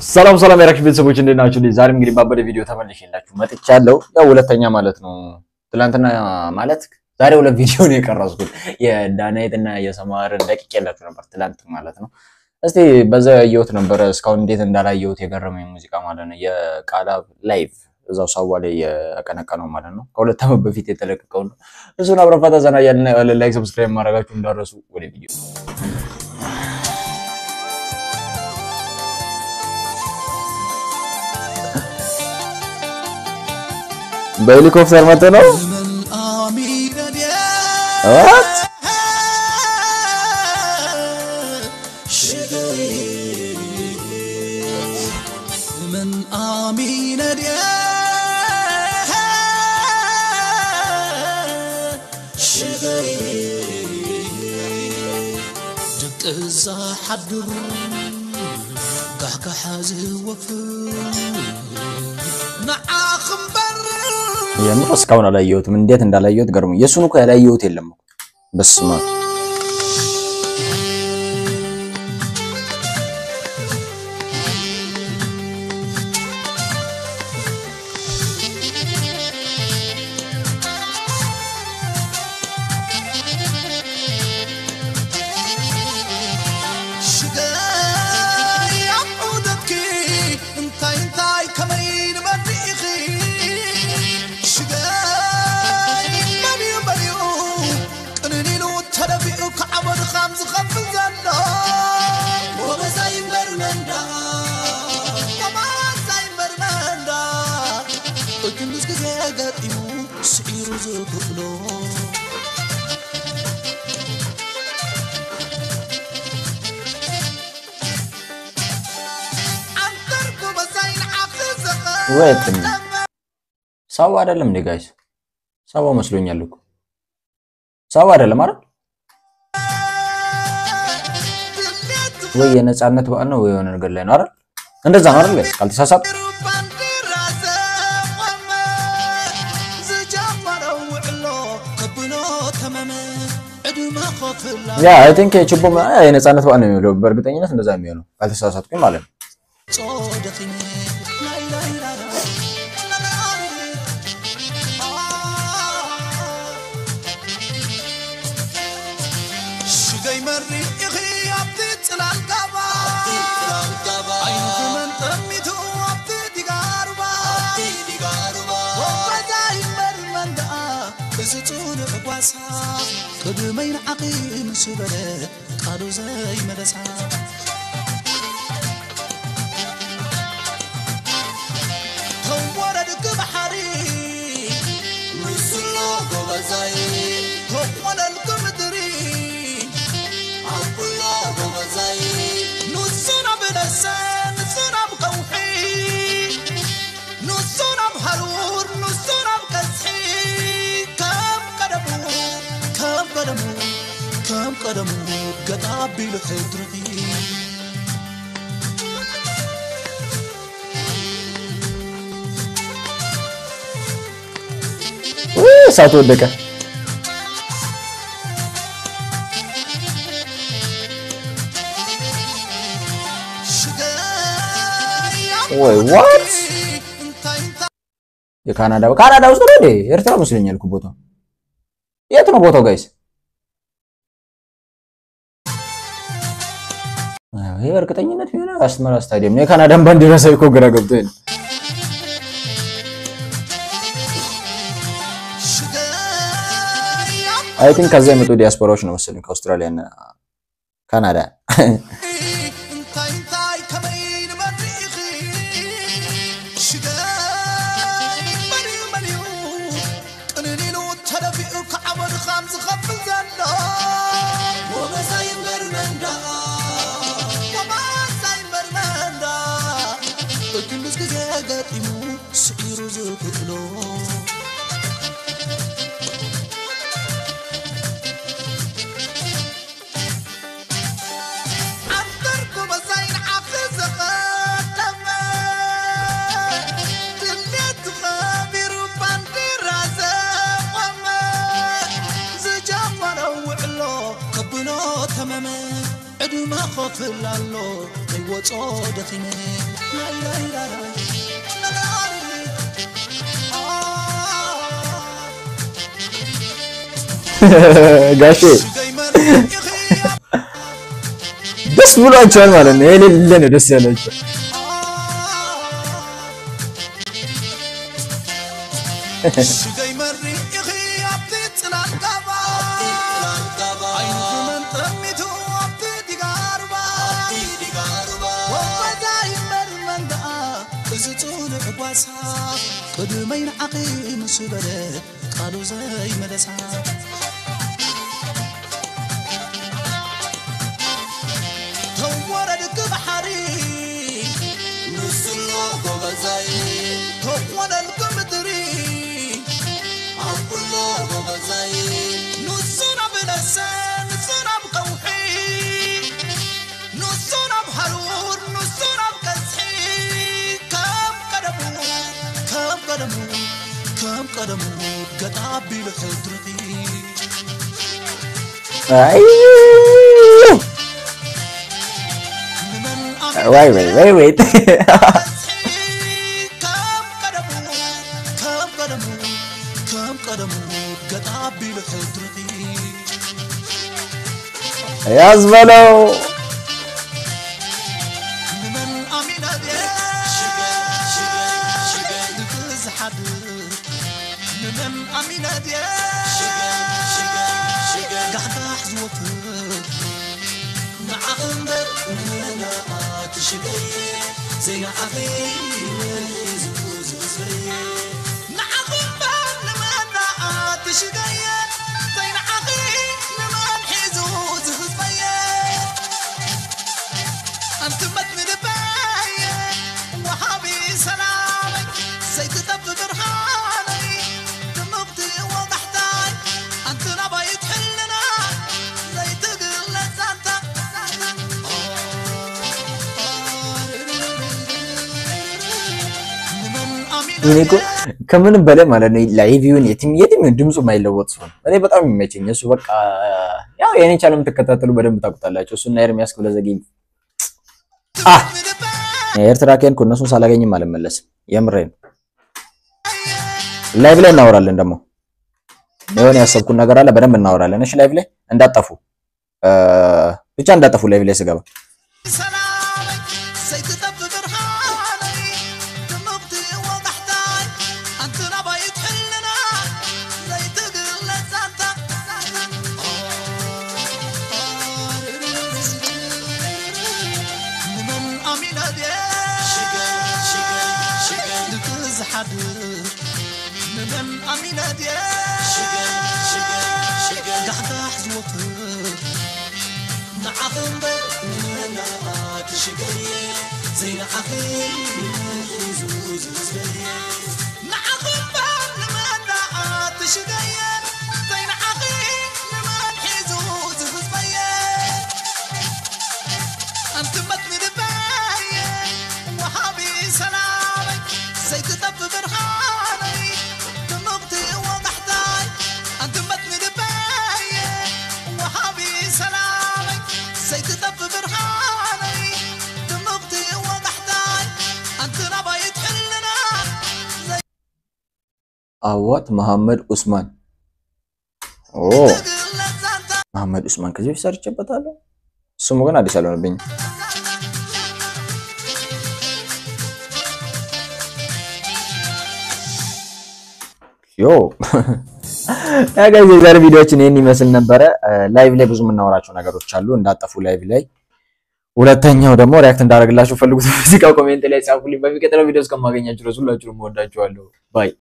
ሰላም ሰላም ያራክሽ ቤተሰቦች እንዴት ናችሁ? ዛሬም እንግዲህ ባበደ ቪዲዮ ተመልሼላችሁ መጥቻለሁ። ያው ሁለተኛ ማለት ነው። ትላንትና ማለት ዛሬ ሁለት ቪዲዮ ነው የቀረጽኩት። የዳናይትና የሰማርን ደቂቄላችሁ ነበር ትላንት ማለት ነው። እስቲ በዛ ያየሁት ነበር እስካሁን እንዴት እንዳላየሁት የገረመኝ ሙዚቃ ማለት ነው። የቃላብ ላይቭ እዛው ሳዋ ላይ ያቀነቀነው ማለት ነው። ከሁለት ዓመት በፊት የተለቀቀው ነው። እሱን አብረን ዘና ያልና ላይክ ሰብስክራይብ ማድረጋችሁ እንዳረሱ ወደ ቪዲዮ በሄሊኮፕተር መጥቶ ነው what من امين يا دق الزحدر قحقح زوفر نعاخم የምር እስካሁን አላየሁትም እንዴት እንዳላየሁት ገርሞ የሱን እኮ ያላየሁት የለም በስማ ወይት ሳው አይደለም እንዴ ጋይስ ሳው መስሎኛል እኮ ሳው አይደለም አይደል ወይ የነጻነት በዓል ነው ወይ የሆነ ነገር ላይ ነው አይደል እንደዛ ነው አይደል ጋይስ ካልተሳሳት ያ አይ ቲንክ ችቦ የነጻነት በዓል ነው የሚለው በእርግጠኝነት እንደዛ የሚሆነው ካልተሳሳትኩኝ ማለት ነው قدمين عقيم سبلة قالوا زي مدسا هو ردك بحري وصلوا بغزاي هو ردك مدري عبوا بغزاي نصنا بلسان نصنا بقوحي نصنا بحرور نصنا بكسحي كم قدمو قطابي لحضرتي ساعة ودك what የካናዳ ውስጥ ነው እንዴ ኤርትራ መስለኛል እኮ ቦታው የት ነው ቦታው ጋይስ ይሄ እርግጠኝነት ቢሆን አስመራ ስታዲየም ነው የካናዳን ባንዲራ ሳይኮ ግራ ገብቶኝ አይ ቲንክ ከዛ የመጡ ዲያስፖራዎች ነው መሰለኝ ከአውስትራሊያ እና ካናዳ عدو ما خوف لالو يوصو دخينه ጋሼ ደስ ብሏቸዋል ማለት ነው የሌለ ነው ደስ ያላቸው قدمين عقيم سبلت قالوا زي مدسا تورد بحري نسلو غزاي تورد القمدري عقلو غزاي نسنا بلسان نسنا بقوحي نسنا بحرور نسنا بكسحي كم قدمو قطعبي لحضرتي wait كم قدمو قطعبي لحضرتي يا زبلو من أمينة ديا قاعد أحزوفر مع أمبر ولا تشقي زي أخي والزوز زي مع أمبر لما تشقي زي أخي لما الحزوز زي أنت متن باية وحبي سلامك زي تدب برهاني دمقتي وضحتاي أنت نبايت حلنا زي تقل لزانتا እኔኮ ከምንም በላይ ማለት ነው ላይቪውን የትም ድምጹ ማይለወጥ ሲሆን እኔ በጣም የሚመቸኝ እሱ በቃ ያው የኔ ቻናል ተከታተሉ በደንብ ታውቁታላችሁ እሱና ኤርሚያስ ክብለዘጊኝ ኤርትራ ከንኩ እነሱን ሳላገኝም አልመለስም የምሬን ላይቭ ላይ እናወራለን ደግሞ የሆነ ያሰብኩት ነገር አለ በደንብ እናወራለን እሺ ላይቭ ላይ እንዳጠፉ ብቻ እንዳጠፉ ላይቭ ላይ ስገባ من أمينة ديا قاعد أحزوفر مع أمبر ولا تشقي زي أخي والزوز زي مع أمبر ولا تشقي زي أخي والزوز زي أنت متن باية وحبي سلامك زي تدب برهاني دمقتي وضحتاي أنت متن باية وحبي سلامك زي تدب برهاني دمقتي وضحتاي أنت نبايت حلنا زي አዋት መሐመድ ኡስማን መሐመድ ኡስማን ከዚህ ሰርቼበታለሁ ስሙ ግን አዲስ አልሆነብኝ ዮ ጋይስ የዛሬ ቪዲዮችን ይሄን ይመስል ነበር ላይቭ ላይ ብዙ የምናወራቸው ነገሮች አሉ እንዳጠፉ ላይቭ ላይ ሁለተኛው ደግሞ ሪአክት እንዳደርግላችሁ ፈልጉት እዚህ ጋር ኮሜንት ላይ ጻፉልኝ በሚቀጥለው ቪዲዮ እስከማገኛችሁ ድረስ ሁላችሁንም ወዳችኋለሁ ባይ